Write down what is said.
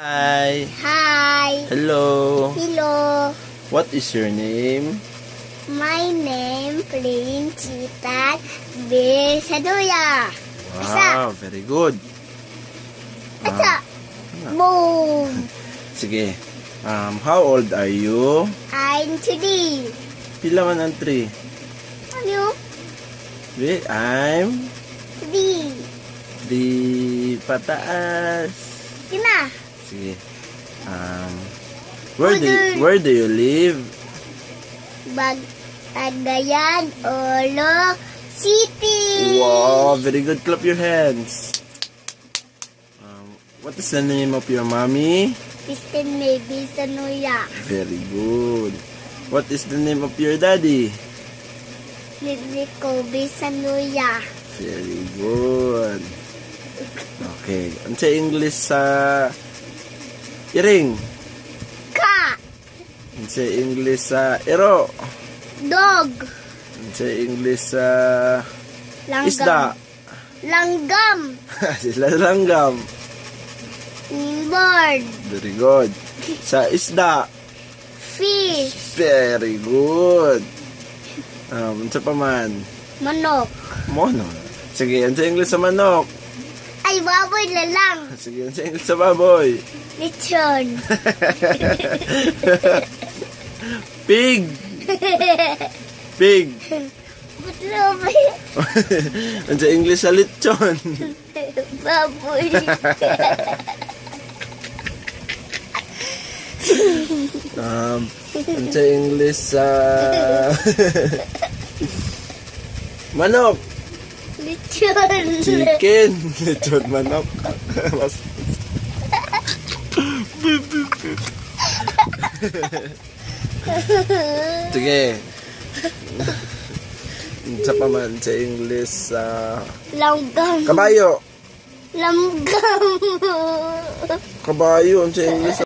Hi. Hi. Hello. Hello. What is your name? My name Prince Chitan Besaduya. Wow, very good. Asa. Boom. Sige. How old are you? I'm today. Pila man ang 3? Ano? I'm Today. 3 pataas. Kina. Sige. Where do you live? Cagayan, Olo City. Wow, very good. Clap your hands. What is the name of your mommy? Kristen May Besaduya. Very good. What is the name of your daddy? Lilico Besaduya. Very good. Okay. Ano sa English sa iring? Ka. Ano sa English sa ero? Dog. Ano sa English sa Langgam. isda? Langgam. Sila langgam. Bird. Very good. Sa isda? Fish. Very good. Ano sa paman? Manok. Mono. Sige, ano sa English sa manok? Ay, baboy na lang. Sige, ano sa English sa baboy? Lechon. Pig. Pig. Butlo ba yun? Ano sa English sa lechon? Baboy. Ano sa English sa manok? Lechon. Chicken. Lechon manok. Sige. Sa paman sa English sa Langgam. kabayo. Langgam. Kabayo sa English